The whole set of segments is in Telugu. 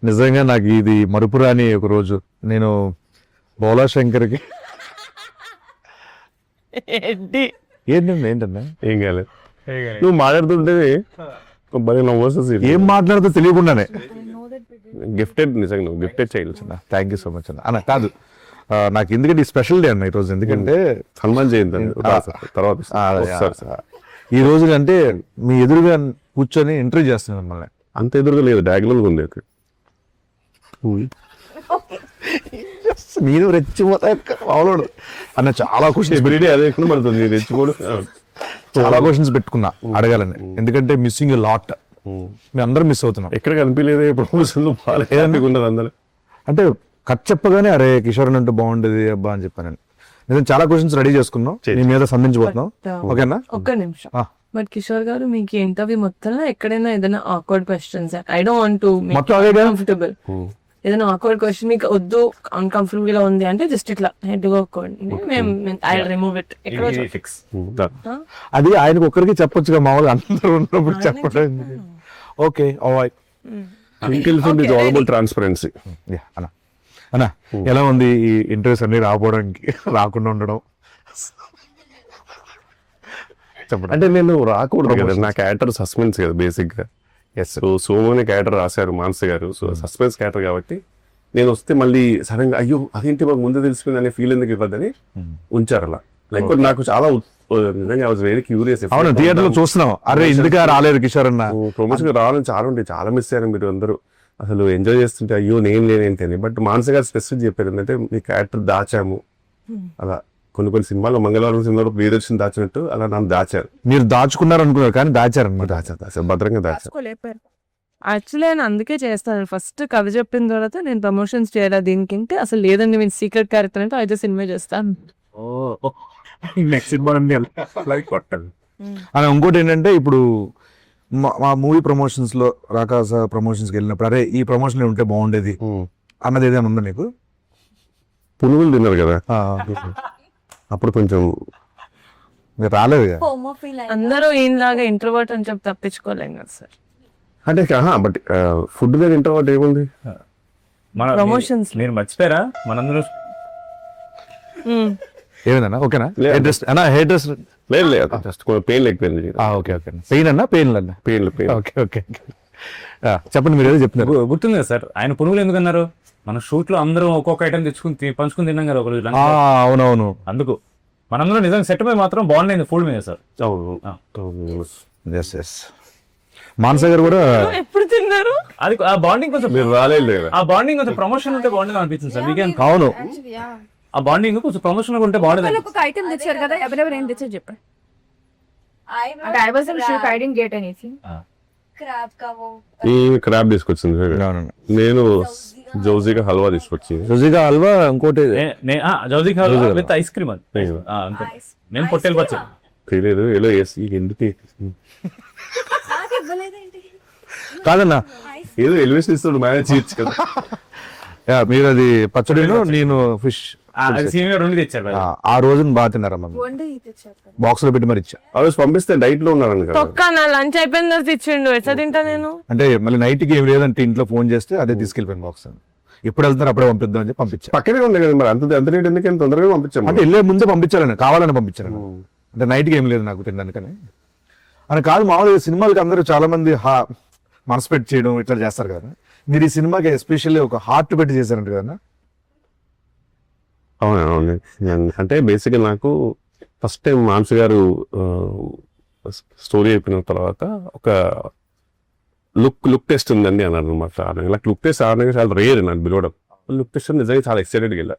నిజంగా నాకు ఇది మరుపురాని ఒక రోజు. నేను బోలా శంకర్కి ఏంటి ఏంటన్నా ఏం కాలేదు. నువ్వు మాట్లాడుతుంటే భలే నవ్వు వస్తుంది. ఏం మాట్లాడుతూ తెలియకుండానే గిఫ్టెడ్, నిజంగా నువ్వు గిఫ్టెడ్ చేయొచ్చు. థ్యాంక్ యూ సో మచ్ అన్న కాదు నాకు ఎందుకంటే ఈ స్పెషల్ డే అన్న ఈరోజు. ఎందుకంటే హనుమాన్ జయంతి తర్వాత వస్తారు సార్. ఈ రోజు అంటే మీ ఎదురుగా కూర్చొని ఇంటర్వ్యూ చేస్తున్నాను మిమ్మల్ని. అంత ఎదురుగా లేదు, డయాగ్నల్ ఉంది. నేను రెచ్చిపోతా మామూలు అన్న. చాలా క్వశ్చన్స్ ఎవ్రీడే అదే పడుతుంది, రెచ్చిపోడు. చాలా క్వశ్చన్స్ పెట్టుకున్నా అడగాలని. ఎందుకంటే మిస్సింగ్ లాట్, మేము అందరం మిస్ అవుతున్నాం. ఎక్కడ కనిపించలేదు ప్రమోషన్లు బాగాలేదంటే ఉండదు అందరూ. అంటే కట్ చెప్పగానే అరే కిషోర్ అంటే బాగుండేది అబ్బా అని చెప్పాను. నేను చాలా క్వశ్చన్స్ రెడీ చేసుకున్నాం, నీ మీద సంధించబోతున్నాం. ఓకేనా? ఒక్క నిమిషం. బట్ కిషోర్ గారు మీకు ఇంటర్వ్యూ మొత్తంలో ఎక్కడైనా ఏదైనా awkward questions, I don't want to మొత్తం అదే కదా? కంఫర్టబుల్ ఏదైనా ఆక్వర్డ్ క్వశ్చన్ మీకు వద్దు, అన్కంఫర్టబుల్ గా ఉంది అంటే జస్ట్ ఇట్లా హెడ్ గా ఐ రిమూవ్ ఇట్. అది ఆయనకు ఒక్కరికి చెప్పొచ్చుగా, మామూలుగా అందరూ ఉన్నప్పుడు చెప్పడం. Okay alright. ట్రాన్స్పరెన్సీ అన్న అన్న ఎలా ఉంది ఈ ఇంటర్వ్యూస్ అన్ని రాకపోవడానికి, రాకుండా ఉండడం? చెప్పండి. అంటే నేను రాకూడదు కదా, నా క్యారెక్టర్ సస్పెన్స్ కదా బేసిక్ గా. సోమోని క్యారెక్టర్ రాశారు మానస గారు, సో సస్పెన్స్ క్యారెక్టర్ కాబట్టి నేను వస్తే మళ్ళీ సడన్ గా అయ్యో అదేంటి మాకు ముందే తెలిసిపోయింది అనే ఫీల్ ఎందుకు ఇవ్వద్దని ఉంచారు అలా. లైక్ నాకు చాలా నిజంగా ఐ వాజ్ వెరీ క్యూరియస్. అవును, థియేటర్ లో చూస్తున్నాం, అరే ఎందుకు రాలేదు కిషోర్ అన్న. ప్రమోషన్ రావాలని చాలా ఉంటాయి, చాలా మిస్ అయ్యారు మీరు అందరూ. అసలు ఎంజాయ్ చేస్తుంటే అయ్యో నేను లేనేంటి అని. బట్ మానస గారు స్పెసిఫిక్ చెప్పారు ఏంటంటే మీ క్యారెక్టర్ దాచాము అలా. కొన్ని సినిమాల్లో మంగళవారం సినిమాలో ప్రియదర్శన్ దాచినట్టు అలా నన్ను దాచారు. మీరు దాచుకున్నారు అనుకున్నారు కానీ దాచారు అనమాట. దాచారు భద్రంగా దాచారు. యాక్చువల్లీ ఆయన అందుకే చేస్తాను. ఫస్ట్ కథ చెప్పిన తర్వాత నేను ప్రమోషన్స్ చేయాలి దీనికి, అసలు లేదండి నేను సీక్రెట్ క్యారెక్టర్ అంటే అయితే సినిమా చేస్తాను. నెక్స్ట్ సినిమా అని ఇంకోటి ఏంటంటే ఇప్పుడు మా మూవీ ప్రమోషన్స్ లో రాకాస ప్రమోషన్స్కి వెళ్ళినప్పుడు అరే ఈ ప్రమోషన్ ఉంటే బాగుండేది అన్నది ఏదైనా ఉందా నీకు? పునుగులు తిన్నారు కదా అప్పుడు కొంచెం మీరు రాలేదు కదా. అందరూ ఈయనలాగా ఇంట్రోవర్ట్ అని చెప్పి తప్పించుకోలేం కదా సార్. అంటే బట్ ఫుడ్ దగ్గర ఇంట్రోవర్ట్ ఏముంది? ప్రమోషన్స్ నేను మర్చిపోయారా మనందరూ ఏమైందన్నా? ఓకేనా? హెయిర్ డ్రెస్ అన్నా, హెయిర్ డ్రెస్ లేదు జస్ట్ పెయిన్ లేకపోయింది. Okay okay. పెయిన్ అన్నా పెయిన్ అన్నా? పెయిన్. Okay okay. చెప్పండి, మీరు ఏదో చెప్తున్నారు. గుర్తుంది కదా సార్ ఆయన పునుగులు ఎందుకు అన్నారు? మన షూట్ లో అందరూ ఒక్కొక్క ఐటమ్ తెచ్చుకుని పంచుకుని తిన్నాం కదా ఒక రోజు. అవునవును. అందుకు మనందరూ నిజంగా సెట్ పై మాత్రం బాగుండేది ఫుడ్ మీద సార్. మానస గారు కూడా ఎప్పుడు తిన్నారు? అది ఆ బాండింగ్ కొంచెం మీరు రాలేదు కదా. ఆ బాండింగ్ కొంచెం ప్రమోషన్ ఉంటే బాగుండేది అనిపించింది సార్ వీకెండ్. అవును, ఆ బాండింగ్ కొంచెం ప్రమోషన్ ఉంటే బాగుండేది. ఒక ఐటమ్ తెచ్చారు కదా, ఎవరెవరు ఏం తెచ్చారు చెప్పండి. అంటే I wasn't sure, I didn't get anything. ఈ క్రాబ్ తీసుకొచ్చింది, నేను జౌజీగా హల్వా తీసుకొచ్చి. రుచిగా హల్వా, ఇంకోటి జౌజీ విత్ ఐస్ క్రీమ్. అది నేను పొట్టేలు పచ్చడి తెలియదు ఏదో వేసి ఎందుకు కాదన్నా, ఏదో ఎలివేషన్ ఇస్తాడు మేనేజ్ చేయొచ్చు కదా. మీరు అది పచ్చడిలో నేను ఫిష్ రెండు తెచ్చారు. ఆ రోజున బాగా తిన్నారమ్మా. బాక్స్ లో పెట్టి మరి ఇచ్చా. ఆ రోజు పంపిస్తే డైట్ లో ఉన్నాను కదా. తొక్క నా లంచ్ అయిపోయిన తర్వాత ఇచ్చిండు, ఎట్లా తింటా నేను? అంటే మళ్ళీ నైట్ కి ఏం లేదంటే ఇంట్లో ఫోన్ చేస్తే అదే తీసుకెళ్ళిపోయాను బాక్స్. ఎప్పుడు వెళ్తున్నారు అప్పుడే పంపిద్దాం అని పంపించా. పక్కనే ఉంది కదా మరి, అంత రేట్ ఎందుకంటే తొందరగా పంపించాము. అంటే వెళ్ళే ముందే పంపించాలని, కావాలని పంపించాను. అంటే నైట్కి ఏం లేదు నాకు తినడానికని అని కాదు. మామూలుగా సినిమాలకి అందరూ చాలా మంది మనసు పెట్టి చేయడం ఇట్లా చేస్తారు కదా. మీరు ఈ సినిమాకి ఎస్పెషల్లీ ఒక హార్ట్ పెట్టి చేశారంట కదా? అవును. అంటే బేసిక్గా నాకు ఫస్ట్ టైం మానస గారు స్టోరీ అయిపోయిన తర్వాత ఒక లుక్ టెస్ట్ ఉందండి అన్నారు అనమాట. నాకు లుక్ టెస్ట్ ఆడడానికి చాలా రేర్ నాకు పిలవడం. లుక్ టెస్ట్ నిజంగా చాలా ఎక్సైటెడ్గా వెళ్ళా.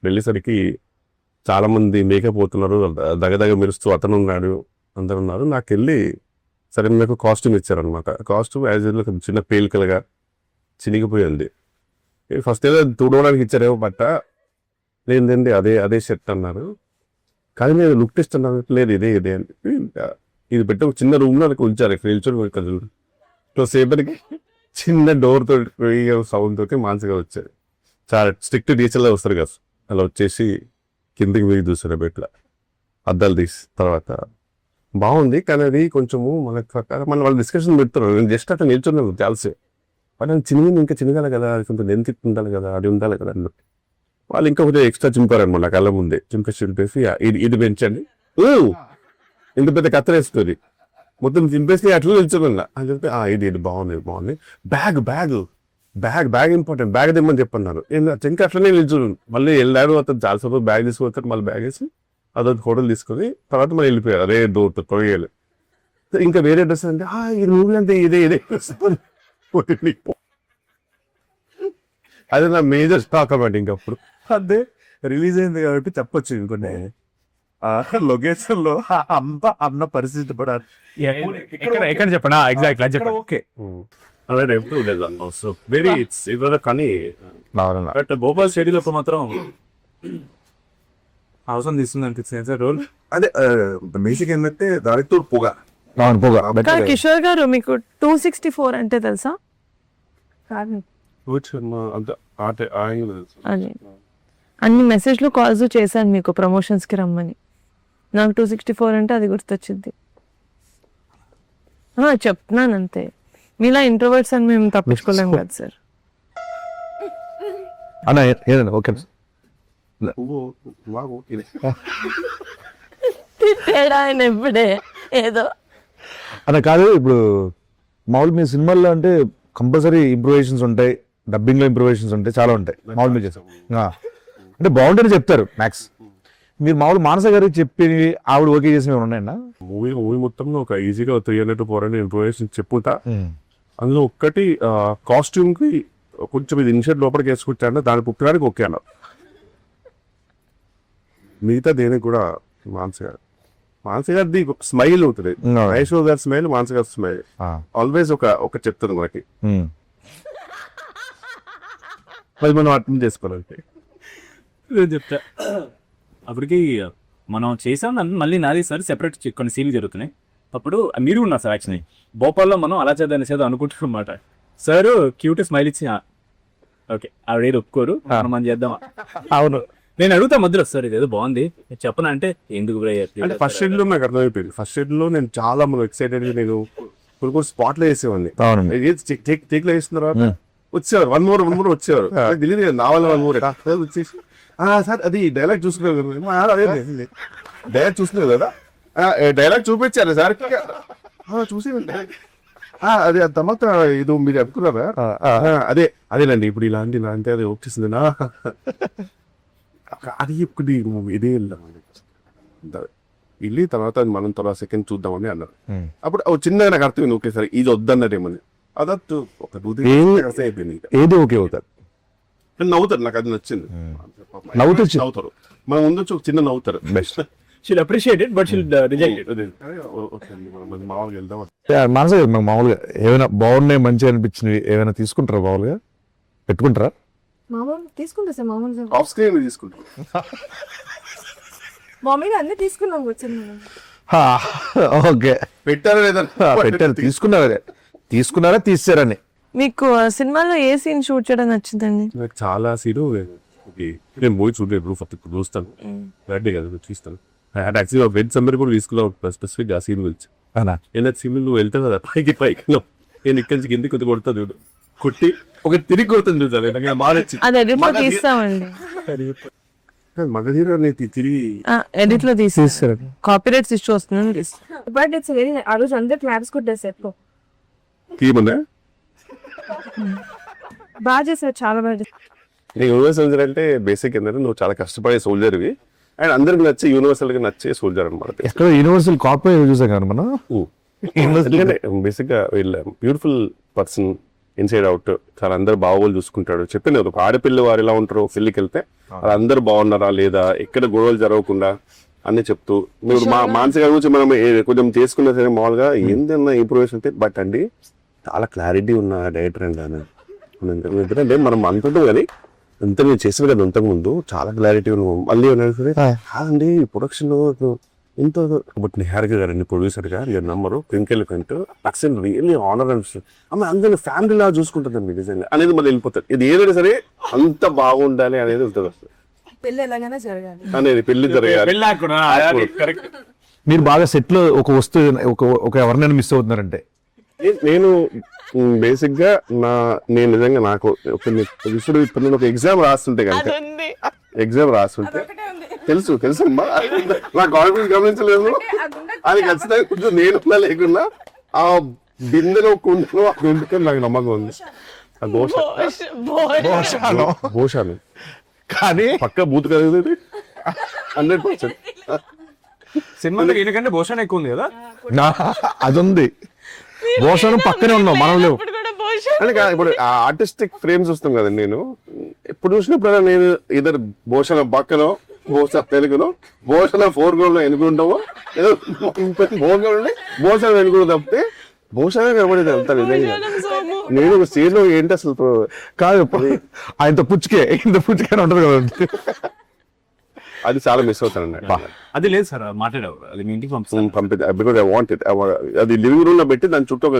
వెళ్ళేసరికి చాలా మంది మేకప్ పోతున్నారు, దగదగ మెరుస్తూ అతను ఉన్నాడు, అందరు ఉన్నారు. నాకు వెళ్ళి సరే నాకు కాస్ట్యూమ్ ఇచ్చారనమాట. కాస్ట్యూమ్ యాజ్ యూజువల్ చిన్న పేలికలుగా చినిగిపోయింది. ఫస్ట్ ఏదో తుడవడానికి ఇచ్చారేమో బట్ట, లేదండి అదే షర్ట్ అన్నారు. కానీ నేను లుక్ టెస్ట్ అన్నాను, లేదు ఇదే అని ఇది పెట్టి ఒక చిన్న రూమ్ లో ఉంచారు. నిల్చొని సేపటికి చిన్న డోర్ తోటి సౌండ్ తోటి మానసిగా వచ్చారు. చాలా స్ట్రిక్ట్ టీచర్లా వస్తారు కదా, అలా వచ్చేసి కిందికి వెయ్యి చూసారు బెట్ల అద్దాలు తీసి. తర్వాత బాగుంది కానీ అది కొంచెము మన వాళ్ళు డిస్కషన్ పెడుతున్నారు. నేను జస్ట్ అట్లా నిల్చున్నాను చాలాసేపు. వాళ్ళు చిన్నగా ఇంకా చిన్నగా కదా, కొంత లెంత్ ఉండాలి కదా, అది ఉండాలి కదా అన్నట్టు. వాళ్ళు ఇంకా కొంచెం ఎక్స్ట్రా చింపారనమాట కళ్ళ ముందే, చింపేసి ఇది పెంచండి, ఇంత పెద్ద కత్తరేస్తుంది, మొత్తం చింపేసి అట్లా నిల్చోమన్నా అని చెప్పి ఇది బాగుంది. బ్యాగ్ ఇంపార్టెంట్, బ్యాగ్ తెమ్మని చెప్పన్నారు. ఇంకా అట్లనే నిల్చోను. మళ్ళీ వెళ్ళాడు, అతను చాలా సేపు బ్యాగ్ తీసుకుపోతారు, మళ్ళీ బ్యాగ్ వేసి అదొక హోటల్ తీసుకొని తర్వాత మళ్ళీ వెళ్ళిపోయారు. అదే డోర్ కొయ్యాలి. ఇంకా వేరే డ్రెస్ అంటే ఈ మూవీ అంటే ఇదే అదే నా మేజర్ స్టాక్ అన్నమాట. ఇంకప్పుడు అదే రిలీజ్ అయింది కాబట్టి చెప్పొచ్చు ఇంకొన్ని లొకేషన్ లో అన్న పరిస్థితి పడాలి. ఎక్కడ చెప్పండి ఎగ్జాక్ట్ చెప్పండి. ఓకే కానీ బట్ భోపాల్ స్టేడియం లో మాత్రం అవసరం తీసుకుంది అనిపిస్తుంది సార్ రోల్. అదే బేసిక్ ఏంటంటే దానితో పొగ అవును పోగా కానీ కిషోర్ గారు మీకు 264 అంటే తెలుసా? కాదు, అది అన్ని మెసేజ్లు కాల్స్ చేశాను మీకు ప్రమోషన్స్ కి రమ్మని. నాకు 264 అంటే అది గుర్తొచ్చింది. చెప్తున్నాను అంతే. మీలా ఇంట్రోవర్ట్స్ అని మేము తప్పించుకోలేము కదా సార్. అన్న ఏదన్నా ఓకే తిట్టాడు ఆయన ఎప్పుడే ఏదో. అన్న కాదు, ఇప్పుడు మామూలు మీ సినిమాల్లో అంటే కంపల్సరీ ఇంప్రూవేషన్స్ ఉంటాయి, డబ్బింగ్ లో ఇంప్రూవేషన్స్ ఉంటాయి, చాలా ఉంటాయి మామూలు మీరు చేస్తాం అంటే బాగుంటేనే చెప్తారు మ్యాక్స్. మీరు మామూలు మానస గారికి చెప్పి ఆవిడ ఓకే చేసినవి ఉన్నాయన్నా? మూవీ మొత్తంలో ఒక ఈజీగా 300 to 400 ఇంప్రూవేషన్ చెప్పుతా. అందులో ఒక్కటి కాస్ట్యూమ్ కి కొంచెం ఇది ఇన్షర్ట్ లోపలికి వేసుకుంటాను, దాని పుట్టడానికి ఓకే అన్నారు. మిగతా దేనికి కూడా మానస గారిది స్మైల్ ఉంటుంది, మహేష్ గారి స్మైల్, మానస గారి స్మైల్ ఆల్వేస్ ఒక చెప్తుంది మనకి. అది మనం అర్థం చేసుకోవాలంటే నేను చెప్తా. అప్పటికి మనం చేసాం దాన్ని మళ్ళీ నాది సార్ సెపరేట్ కొన్ని సీన్లు జరుగుతున్నాయి. అప్పుడు మీరు ఉన్నారు సార్. యాక్చువల్లీ భోపాల్లో మనం అలా చేద్దాం అనుకుంటున్నాం అన్నమాట. సార్ క్యూట్ స్మైల్ ఇచ్చి ఓకే ఆవిడ ఒప్పుకోరు, మనం చేద్దాం. అవును, నేను అడుగుతా మధ్యలో సార్ ఇదేదో బాగుంది చెప్పనా అంటే ఎందుకు అంటే ఫస్ట్ షెడ్ లో నాకు అర్థమైపోయింది. ఫస్ట్ షెడ్ లో నేను చాలా ఎక్సైటెడ్, నేను కొన్ని స్పాట్ లో వేసేవాడిని. టేక్ లో వేసిన తర్వాత వచ్చేవారు వన్ మోర్ వచ్చేవారు. తెలియదు నా వల్ల వన్ మోర్ వచ్చేసి సార్ అది డైలాగ్ చూసుకున్నారు డైలాగ్ చూసుకున్నారు కదా, డైలాగ్ చూపించారు సార్ చూసి అది తర్వాత ఇది మీరు అనుకున్నారా? అదేనండి ఇప్పుడు ఇలాంటి అది వచ్చేసింది నా అది ఇప్పుడు ఇదే వెళ్ళి తర్వాత మనం తర్వాత సెకండ్ చూద్దామని అన్నారు. అప్పుడు చిన్నగా నాకు అర్థమైంది, ఓకే సార్ ఇది వద్దన్నదేమని. అదట్టు ఒక అయిపోయింది. ఏది ఓకే అవుతారు, నవ్వుతారు, నాకు అది నచ్చింది. నవ్వుతారు, మన ముందు ఒక చిన్న నవ్వుతారు. Best she'll appreciate it but she'll reject it. మామూలుగా వెళ్దాం. మనస మామూలుగా ఏమైనా బాగున్నాయి మంచిగా అనిపించినవి ఏమైనా తీసుకుంటారా? మామూలుగా పెట్టుకుంటారా? మామూలు తీసుకుంటా సార్, మామూలుగా ఆఫ్ స్క్రీన్ తీసుకుంటాం. మామూలుగా అన్ని తీసుకున్నాం వచ్చింది. ఓకే పెట్టారా లేదా? పెట్టారు, తీసుకున్నారా తీసారని. మీకు సినిమాలో ఏ సీన్ షూట్ చేయడం నచ్చిందండి? నాకు చాలా సీను నేను మూవీ చూడలేదు, ఇప్పుడు చూస్తాను రెడ్డి కదా చూస్తాను. యాక్చువల్గా వెజ్ సమ్మర్ కూడా తీసుకున్నావు స్పెసిఫిక్ ఆ సీన్ గురించి. ఏదైనా సీన్ నువ్వు వెళ్తావు కదా పైకి నేను ఇక్కడి నుంచి కిందికి కొద్ది కొడతా చూడు, కొట్టి ఒక తిరిగి కొడుతుంది చూసాను మారచ్చి అది ఎడిట్ లో తీస్తామండి. మగధీర తిరిగి ఎడిట్ లో తీసేస్తారు, కాపీరైట్స్ ఇష్యూ వస్తుందని తీస్తారు. బట్ ఇట్స్ వెరీ ఆ రోజు అందరు క్లాప్స్ కొట్టారు సెట్ లో. తీయమన్నా బాగా చేశారు, చాలా బాగా చేశారు. యూనివర్సల్ సోల్జర్ అంటే బేసిక్ ఏంటంటే నువ్వు చాలా కష్టపడే సోల్జర్వి అండ్ అందరికి నచ్చే యూనివర్సల్ గా నచ్చే సోల్జర్ అనమాట. ఎక్కడ యూనివర్సల్ కాపీ చూసాం కదా మనం. బేసిక్ గా వీళ్ళ బ్యూటిఫుల్ పర్సన్ ఇన్సైడ్ అవుట్, చాలా అందరు బాగోలు చూసుకుంటాడు. చెప్పిన ఒక ఆడపిల్ల వారు ఎలా ఉంటారో పెళ్లికి వెళ్తే వాళ్ళందరూ బాగున్నారా లేదా, ఎక్కడ గొడవలు జరగకుండా అన్ని చెప్తూ మీరు మానసిక గురించి మనం కొంచెం చేసుకున్నా సరే మామూలుగా ఏందన్నా ఇంప్రూవేషన్ అంటే బట్ అండి చాలా క్లారిటీ ఉన్న డైరెక్టర్ అండి అని. ఎందుకంటే మనం అంటుంటాం కానీ అంత నేను చేసిన కదా అంతకు ముందు చాలా క్లారిటీ మళ్ళీ సరే కాదండి ప్రొడక్షన్ లో ఎంతో బట్ నిహారిక గారండి ప్రొడ్యూసర్ గా మీరు నంబరు క్లింకెల్ కంటూ అక్సెంట్ రియల్లీ ఆనర్ అనిపిస్తుంది. ఆమె అందరినీ ఫ్యామిలీ లా చూసుకుంటుందండి నిజంగా అనేది మళ్ళీ వెళ్ళిపోతారు. ఇది ఏదైనా సరే అంత బాగుండాలి అనేది ఉంటుంది అసలు పెళ్లి ఎలాగైనా జరగాలి అనేది పెళ్లి జరగాలి. మీరు బాగా సెట్ లో ఒక వస్తువు ఒక ఎవరినైనా మిస్ అవుతున్నారంటే నేను బేసిక్ గా నేను నిజంగా నాకు ఇప్పుడు నేను ఒక ఎగ్జామ్ రాస్తుంటే కనుక తెలుసు అమ్మా నా కాన్ఫిడెన్స్ గమనించలేదు అది ఖచ్చితంగా కొంచెం నేను లేకున్నా ఆ బిందెలో కుండలో ఎందుకని నాకు నమ్మకం ఉంది. ఆ భోషాను కానీ పక్క బూత్ కదా 100%. సినిమాలో ఎందుకంటే భూషణ్ ఎక్కువ ఉంది కదా. అది ఉంది, భోషణం పక్కనే ఉన్నావు మనం లేవు. అంటే ఇప్పుడు ఆర్టిస్టిక్ ఫ్రేమ్స్ వస్తాం కదా, నేను ఎప్పుడు చూసినప్పుడు నేను ఇద్దరు భూషణ పక్కనో భూషణ తెలుగులో భూషణ 4 గోళ్ళు ఎన్నుకుంటామో ఏదో భూషణ వెనుకుంటూ తప్పితే భూషణ కనబడేది అంత నిజంగా. నేను ఒక స్టేజ్ లో ఏంటి అసలు కాదు ఆయనతో పుచ్చుకే ఇంత పుచ్చుకే ఉంటది కదా, అది చాలా మిస్ అవుతాను. అది లేదు సార్, మాట్లాడావు అది మీ ఇంటికి పంపిద్దాం బికాజ్ ఐ వాంట్ ఇట్. అది లివింగ్ రూమ్ లో పెట్టి దాని చుట్టూ ఒక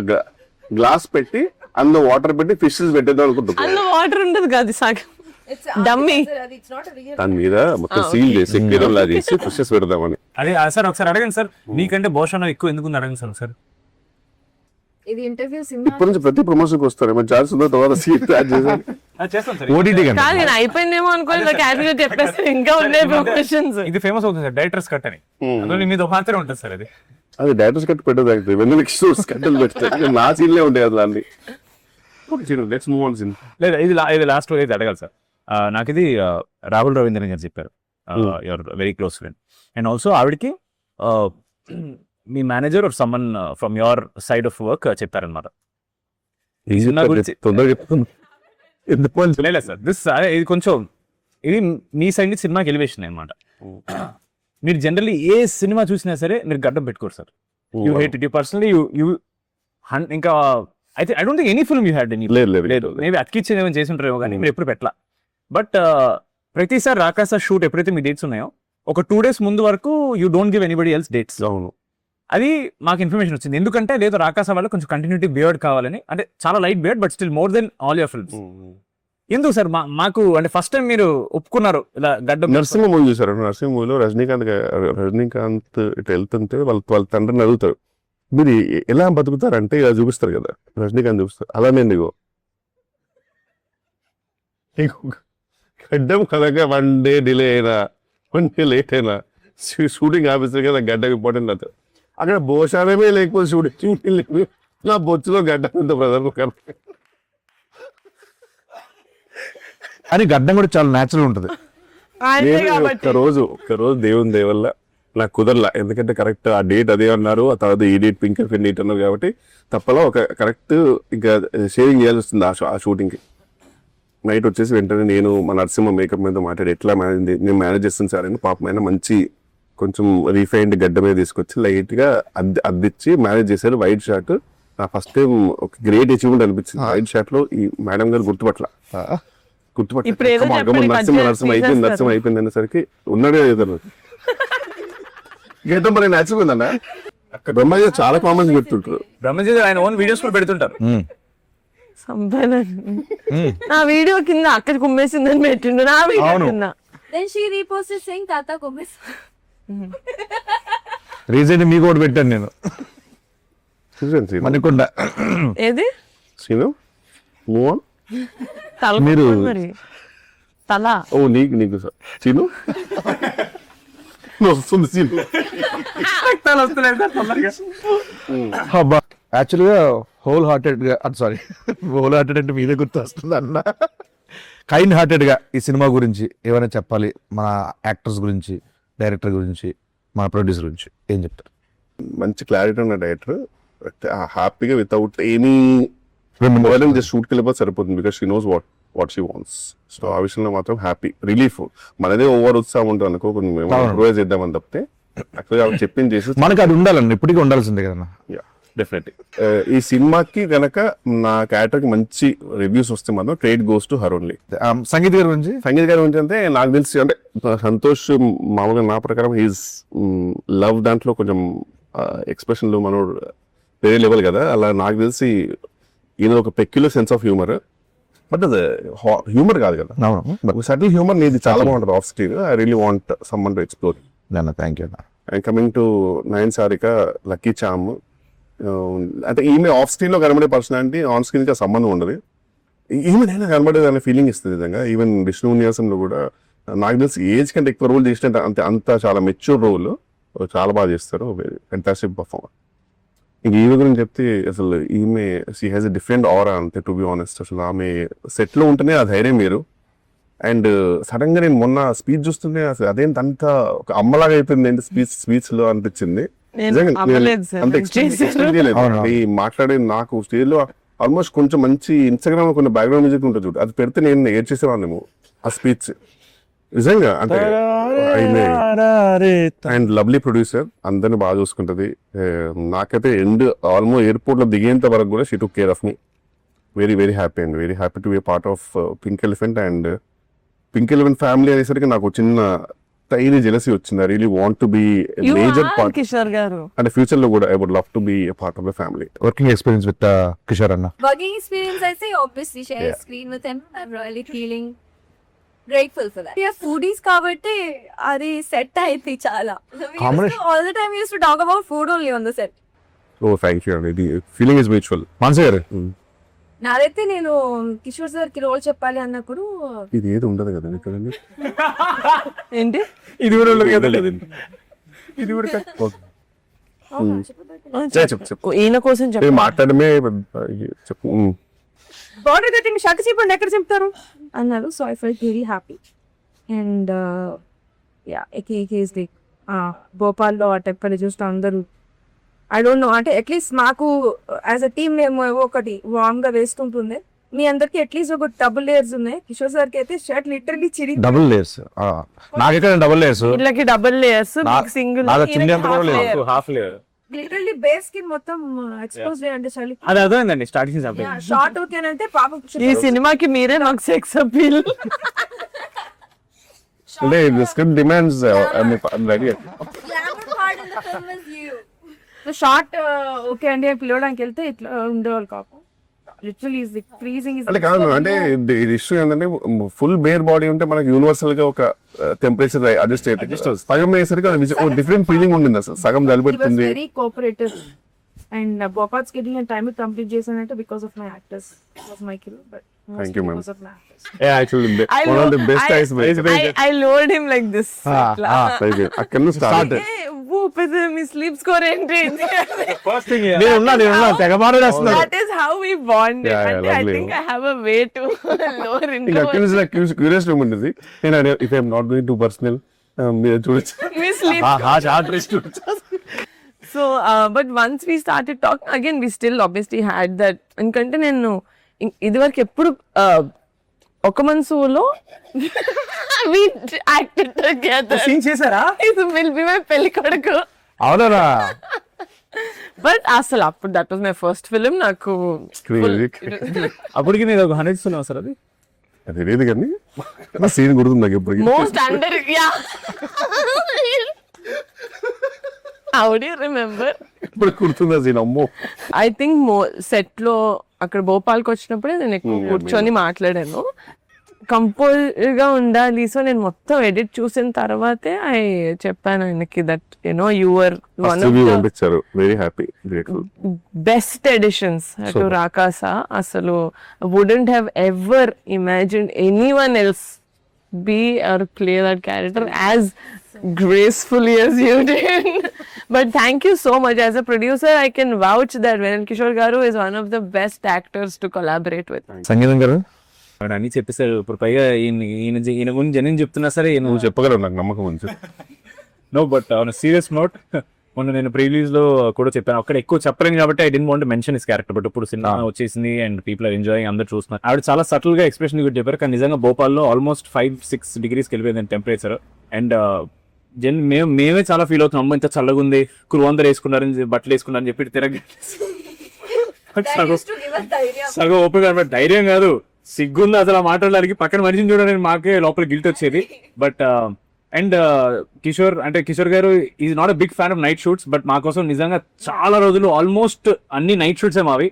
గ్లాస్ పెట్టి అందులో వాటర్ పెట్టి ఫిషెస్ పెట్టేద్దాం అనుకుంటున్నాను. వాటర్ ఉండదు కాదు సాగం డమ్మీ దాని మీద మొత్తం సీల్ చేసి కిరణ్ లా చేసి ఫిషెస్ పెడదామని. అదే సార్ ఒకసారి అడగండి సార్, నీకంటే భూషణ్ ఎక్కువ ఎందుకు ఉంది అడగండి సార్ ఒకసారి. ఇది ఇంటర్వ్యూ సినిమా ఇప్పటి నుంచి ప్రతి ప్రమోషన్ కి వస్తారు ఏమైనా ఛాన్స్ ఉందో తర్వాత సీట్ యాడ్ చేసి చేస్తాం సార్. ఓటీటీ కాదు నేను అయిపోయిందేమో అనుకోని క్యాజువల్ చెప్పేస్తే ఇంకా ఉన్నాయి ప్రొఫెషన్స్. ఇది ఫేమస్ అవుతుంది సార్ డైరెక్టర్స్ కట్ అని, అందులో మీద ఒక మాత్రమే ఉంటుంది సార్. అది డైరెక్టర్స్ కట్ పెట్టదు, వెన్నెలకి షూస్ కట్టలు పెడతారు. నా సీన్లే ఉంటాయి అసలు అన్ని. Let's move on scene. లేదు ఇది లాస్ట్ ఇది అడగాలి సార్. నాకు ఇది రాహుల్ రవీంద్రన్ గారు చెప్పారు, your very close friend. And also ఆవిడకి మీ manager or someone from your side of work చెప్పారనమాట. లేదు సార్ దిస్ ఇది కొంచెం ఇది మీ సైడ్ నుంచి సినిమాకి ఎలివేషన్ అనమాట. మీరు జనరల్లీ ఏ సినిమా చూసినా సరే మీరు గడ్డం పెట్టుకోరు sir. You hate it, you personally you ఇంకా అయితే I don't think any film you had any. లేదు మేబీ అతికిచ్చేది ఏమైనా చేసి ఉంటారేమో కానీ మీరు ఎప్పుడు పెట్టలా. బట్ ప్రతిసారి రాకాస షూట్ ఎప్పుడైతే మీ డేట్స్ ఉన్నాయో ఒక 2 days ముందు వరకు you don't give anybody else dates. అవును, అది మాకు ఇన్ఫర్మేషన్ వచ్చింది. ఎందుకంటే లేదు రాకాస వల్ల కొంచెం కంటిన్యూటీ బియర్డ్ కావాలని, అంటే చాలా light beard but still more than all your films. ఎందుకు సార్ మాకు అంటే ఫస్ట్ టైం మీరు ఒప్పుకున్నారు ఇలా గడ్డ. నరసింహ మూవీ చూసారు, నరసింహ మూవీలో రజనీకాంత్ ఇటు వెళ్తుంటే వాళ్ళ తండ్రిని అడుగుతారు మీరు ఎలా బతుకుతారంటే ఇలా చూపిస్తారు కదా, రజనీకాంత్ చూపిస్తారు. అలానే నీకు గడ్డం కనుక 1 day డిలే అయినా 1 day లేట్ అయినా షూటింగ్ ఆఫీసర్ కదా గడ్డం ఇంపార్టెంట్ అవుతుంది. అక్కడ భోషానమే లేకపోతే షూటింగ్ లేదు. నా బొచ్చులో గడ్డం ఎంత బ్రదర్ అని గడ్డం కూడా చాలా న్యాచురల్ ఉంటది. ఒక్కరోజు దేవుని దేవల్ల నాకు కుదరలా, ఎందుకంటే కరెక్ట్ ఆ డేట్ అదే అన్నారు, ఆ తర్వాత ఈ డేట్ పింక్ అండ్ డేట్ అన్నారు కాబట్టి తప్పలా ఒక కరెక్ట్ ఇంకా షేరింగ్ చేయాల్సి వస్తుంది ఆ షూటింగ్కి. నైట్ వచ్చేసి వెంటనే నేను మా నరసింహ మేకప్ మీద మాట్లాడి ఎట్లా నేను మేనేజ్ చేస్తాను సార్ అని పాపమైన మంచి కొంచెం రీఫైన్డ్ గడ్డ మీద తీసుకొచ్చి లైట్గా అద్దిచ్చి మేనేజ్ చేశారు. వైట్ షార్ట్ నా ఫస్ట్ టైం ఒక గ్రేట్ అచీవ్మెంట్ అనిపించింది. వైట్ షార్ట్ లో ఈ మేడం గారు గుర్తుపట్ల నరసింహ అయిపోయింది అనేసరికి ఉన్నాడే ఎదురు గీతం మరి న్యాచురల్ ఉందన్న. బ్రహ్మజీ చాలా కామెంట్స్ పెడుతుంటారు, బ్రహ్మజీ ఆయన ఓన్ వీడియోస్ కూడా పెడుతుంటారు. నా వీడియో కింద అక్కడ కుమ్మేసిందని పెట్టిండు, నా వీడియో కింద. Then she reposted saying Tata Kumis. Recent మీకు కూడా పెట్టాను నేను మనకుండ ఏది సీను మూవ్ ఆన్. తల మీరు మరి తల ఓ నీకు సార్ సీను వస్తుంది సీను. యాక్చువల్ గా హోల్ హార్టెడ్ గా హోల్ హార్టెడ్ అంటే మీదే గుర్తు వస్తుంది అన్న. కైండ్ హార్టెడ్ గా ఈ సినిమా గురించి ఏమైనా చెప్పాలి, మన యాక్టర్స్ గురించి, డైరెక్టర్ గురించి, మన ప్రొడ్యూసర్ గురించి ఏం చెప్తారు? మంచి క్లారిటీ ఉన్న డైరెక్టర్, హ్యాపీగా వితౌట్ ఎనీ జస్ట్ షూట్కి వెళ్ళిపోతే సరిపోతుంది. Because she knows what she wants. So ఆ విషయంలో మాత్రం హ్యాపీ, రిలీఫ్. మనదే ఓవర్ ఉత్సాహం ఉంటుంది అనుకో, ఇంప్రూవైజ్ చేద్దామని తప్పితే యాక్చువల్గా చెప్పింది చేసి మనకి అది ఉండాలండి, ఇప్పటికీ ఉండాల్సిందే కదా. డెఫినెట్లీ ఈ సినిమాకి కనుక నా క్యారెక్టర్ కి మంచి రివ్యూస్ వస్తే మాత్రం trade goes to her only. Sangeet గారి గురించి అంటే నాకు తెలిసి అంటే సంతోష్ మామూలుగా నా ప్రకారం హీస్ లవ్ దాంట్లో కొంచెం ఎక్స్ప్రెషన్లు మనోడు వేరే లెవెల్ కదా. అలా నాకు తెలిసి ఈయన ఒక peculiar sense of humour, but అది హ్యూమర్ కాదు కదా, సటిల్ హ్యూమర్. నీది చాలా బాగుంటుంది off screen. I really want someone to explore. Thank you. And coming to Nayan Sarika, lucky charm, అంటే ఈమె ఆఫ్ స్క్రీన్ లో కనబడే పర్సనాలిటీ ఆన్ స్క్రీన్ కి సంబంధం ఉండదు. ఈమెనైనా కనబడేది అనే ఫీలింగ్ ఇస్తుంది నిజంగా. ఈవెన్ విష్ణు విన్యాసంలో కూడా నాకు తెలిసి ఏజ్ కంటే ఎక్కువ రోల్ చేసినట్టు అంత చాలా మెచ్యూర్ రోల్ చాలా బాగా చేస్తారు. Fantastic performer. ఇంక ఈమె గురించి చెప్తే అసలు ఈమె షీ హ్యాస్ ఎ డిఫరెంట్ ఆరా అంతే, టు బి ఆనెస్ట్. అసలు ఆమె సెట్ లో ఉంటేనే ఆ ధైర్యం మీరు. అండ్ సడన్ గా నేను మొన్న స్పీచ్ చూస్తుంటే అసలు అదేంటి అంత ఒక అమ్మలాగా అయిపోయింది ఏంటి స్పీచ్ లో అనిపించింది. అంత ఎక్స్ప్లెయిన్ చేయలేదు. ఈ మాట్లాడే నాకు స్టేజ్ లో ఆల్మోస్ట్ కొంచెం మంచి ఇన్స్టాగ్రామ్ లో కొన్ని బ్యాక్గ్రౌండ్ మ్యూజిక్ ఉంటుంది చూడు, అది పెడితే నేను ఏడ్చేసేవాళ్ళేమో ఆ స్పీచ్ నిజంగా. అంటే అండ్ లవ్లీ ప్రొడ్యూసర్, అందరిని బాగా చూసుకుంటది. నాకైతే ఆల్మోస్ట్ ఎయిర్పోర్ట్ లో దిగేంత వరకు కూడా she took care of me. Very very happy and very happy to be part of pink elephant. And pink elephant family అనేసరికి నాకు చిన్న టైనీ జెలసీ వచ్చింది. I really want to be major part Kishore garu. And future లో కూడా I would love to be a part of the family. Working experience with Kishore anna. Working experience, I say obviously share screen with him. I'm really feeling grateful for that. We are foodies కాబట్టి అది సెట్ అయింది చాలా. All the time we used to talk about food only on the set. ఓ థ్యాంక్ యూ అండి. Feeling is mutual. మానస గారు, నాదైతే నేను కిషోర్ సార్ కి రోల్ చెప్పాలి అన్నప్పుడు ఇది ఏది ఉండదు కదా ఇక్కడ. ఏంటి ఇది కూడా ఉండదు కదా. ఇది కూడా చెప్పు ఈయన కోసం మాట్లాడమే చెప్పు. బాడీ రేటింగ్ షర్ట్ చెప్పండి ఎక్కడ చెప్తారు అన్నారు. So I felt very happy. And yeah case like భోపాల్లో ఆ టెప్పని చూస్తే అందరూ ఐ డోంట్ నో, అంటే అట్లీస్ట్ మాకు యాజ్ అ టీమ్ మేము ఒకటి వార్మ్ గా వేసుకుంటుంది. మీ అందరికి అట్లీస్ట్ ఒక డబుల్ లేయర్స్ ఉన్నాయి. కిషోర్ సార్ కి అయితే షర్ట్ లిటరలీ చిరిగి డబుల్ లేయర్స్. నాకెక్కడ డబుల్ లేయర్స్, వీళ్ళకి double layers, single half layer literally base కి మొత్తం ఎక్స్పోజ్ చేయండి చలి. అది అర్థమైందండి స్టార్టింగ్ షార్ట్ ఓకే అంటే పాపం ఈ సినిమాకి మీరే నాకు సెక్స్ అపీల్. అంటే the script demands ready. Short okay అండి అని పిలవడానికి వెళ్తే ఇట్లా ఉండేవాళ్ళు కాపు. లిటరలీ ఇస్ ఫ్రీజింగ్ ఇస్ అంటే కాదు, అంటే ఇష్యూ ఏంటంటే ఫుల్ బేర్ బాడీ ఉంటే మనకి యూనివర్సల్ గా ఒక టెంపరేచర్ అడ్జస్ట్ అయితే సగం అయ్యేసరికి డిఫరెంట్ ఫీలింగ్ ఉండింది. అసలు సగం జలిపెడుతుంది. Very cooperative. And Bhopal schedule నేను టైం కంప్లీట్ చేశానంటే because of my actors was my kill. But thank you ma'am. Because of my actors. Actually, one of the best eyes. I lowered him like this. అక్కడ నుంచి స్టార్ట్. वो పెద్ద మీ స్లీప్ స్కోర్ ఏంటి? ఫస్ట్ థింగ్ నేను తెగమారేస్తున్నా. That is how we bonded. Yeah, And I lovely. think I have a way to lower ఇంకా అక్కడ into. నుంచి నాకు క్యూరియస్ ఉంటుంది. నేను if I'm not going to personal మీరు చూడొచ్చు. We sleep. So, but once we started talking again, we still obviously had that. ఎందుకంటే నేను ఇదివరకు ఎప్పుడు ఒక మనసులో we acted together. సీన్ చేశారా? It will be my పెళ్లి కొడుకు. అవునా? బట్ అసలు అప్పుడు that was my first film. నాకు అప్పటికి నేను ఒక 100 ఇస్తున్నాను సార్. అది అది లేదు కానీ సీన్ గుర్తుంది నాకు ఎప్పటికీ. Most under how do you remember? ఇప్పుడు గుర్తుంది సీన్. అమ్మో, ఐ థింక్ సెట్ లో అక్కడ భోపాల్కి వచ్చినప్పుడే నేను ఎక్కువ కూర్చొని మాట్లాడాను. కంపోజ్ గా ఉండాలి. సో నేను మొత్తం ఎడిట్ చూసిన తర్వాతే ఐ చెప్పాను ఆయనకి that you know you are one of the పంపించారు. Very happy, grateful. Best editions to రాకాసా. అసలు wouldn't have ever imagined anyone else be or play that character as gracefully as you did. But thank you so much. As a producer, I can vouch that Venan Kishore Garu is one of the best actors to collaborate with. సంగీతం గారు అన్ని చెప్పేశారు. ఇప్పుడు పైగా ఈయన గురించి జనం చెప్తున్నా సరే నువ్వు చెప్పగలవు, నాకు నమ్మకం ఉంది. No but on serious note, మొన్న నేను ప్రీలీజ్ లో కూడా చెప్పాను. అక్కడ ఎక్కువ చెప్పలేను కాబట్టి I didn't want mention his character. But ఇప్పుడు సినిమా వచ్చేసింది అండ్ పీపుల్ ఆర్ ఎంజాయింగ్, అందరూ చూస్తున్నారు. ఆవిడ చాలా సటిల్ గా ఎక్స్ప్రెషన్ కూడా చెప్పారు. కానీ నిజంగా భోపాల్లో ఆల్మోస్ట్ 5-6 degrees వెళ్ళిపోయింది టెంపరేచర్. అండ్ మేమే చాలా ఫీల్ అవుతున్నాం. అమ్మ ఇంత చల్లగా ఉంది, కురువందరు వేసుకున్నారని బట్టలు వేసుకున్నారని చెప్పి తిరగ సగం ఓపిక. ధైర్యం కాదు, సిగ్గుంది అసలు మాట్లాడడానికి. పక్కన మనిషిని చూడడానికి మాకే లోపల గిల్ట్ వచ్చేది. But and Kishore garu is not a big fan of night shoots. But మా కోసం నిజంగా చాలా రోజులు ఆల్మోస్ట్ అన్ని నైట్ షూట్స్ మావి.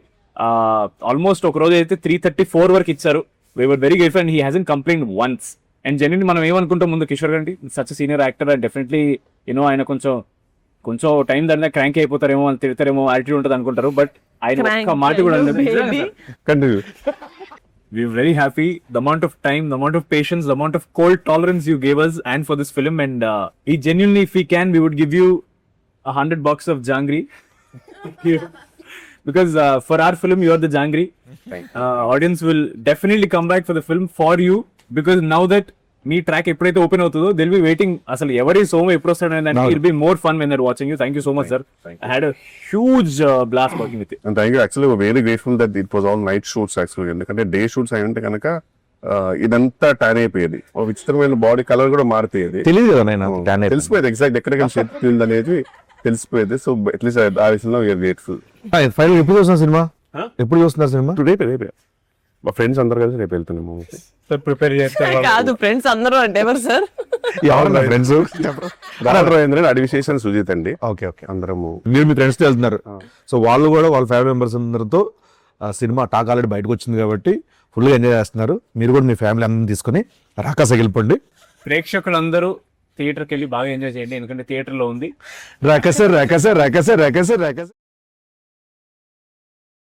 ఆల్మోస్ట్ ఒక రోజు అయితే 3:34 వరకు ఇచ్చారు. We were very grateful and he hasn't complaint once. And genuinely మనం ఏమనుకుంటాం ముందు కిషోర్ గారి such senior actor and definitely you know ఆయన కొంచెం కొంచెం టైం దాని క్రాంక్ అయిపోతారేమో అని తిడతారేమో యాటిట్యూడ్ ఉంటుంది అనుకుంటారు, బట్ ఆయన Cranky ఒక్క మాట కూడా అయ్యో, baby. Continue. we're very happy, the amount of time, the amount of patience, the amount of cold tolerance you gave us and for this film, and we genuinely, if we can, we would give you 100 boxes of jangri. Because for our film you are the jangri. Audience will definitely come back for the film for you, because now that me track ఎప్పుడైతే ఓపెన్ అవుతుందో దిల్ బి వెయిటింగ్ అసలు ఎవరి సోమ ఎప్పుడు వస్తాడు అని will be more fun when they're watching you. Thank you so much sir. I had a huge blast working with you. And thank you. Actually very grateful that it was all night shoots యాక్చువల్గా. ఎందుకంటే డే షూట్స్ అయ్యంటే కనుక ఇదంతా ట్యాన్ అయిపోయేది, ఒక విచిత్రమైన బాడీ కలర్ కూడా మారిపోయేది. తెలియదు కదా నేను tan అయిపోయింది. తెలిసిపోయేది ఎగ్జాక్ట్ ఎక్కడికి షెడ్ అనేది తెలిసిపోయేది. సో అట్లీస్ట్ ఆ విషయంలో వీఆర్ గ్రేట్ఫుల్. ఫైనల్ ఎప్పుడు చూస్తున్నారు సినిమా? ఎప్పుడు చూస్తున్నారు సినిమా? రేపే మా ఫ్రెండ్స్ అందరు కలిసి రేపు వెళ్తున్నాము. ప్రిపేర్ చేస్తారు కాదు ఫ్రెండ్స్ అందరూ అంటే ఎవరు సార్? ఎవరు ఫ్రెండ్స్? అడివిశేషన్ సుజిత్ అండి. Okay okay. అందరము మీరు మీ ఫ్రెండ్స్తో వెళ్తున్నారు, సో వాళ్ళు కూడా వాళ్ళ ఫ్యామిలీ మెంబర్స్ అందరితో సినిమా టాక్ ఆల్రెడీ బయటకు వచ్చింది కాబట్టి ఫుల్గా ఎంజాయ్ చేస్తున్నారు. మీరు కూడా మీ ఫ్యామిలీ అందరిని తీసుకొని రాకాసకి వెళ్ళిపోండి. ప్రేక్షకులందరూ థియేటర్కి వెళ్ళి బాగా ఎంజాయ్ చేయండి, ఎందుకంటే థియేటర్లో ఉంది. రాకస రాకస రాకస రాకస రాకస.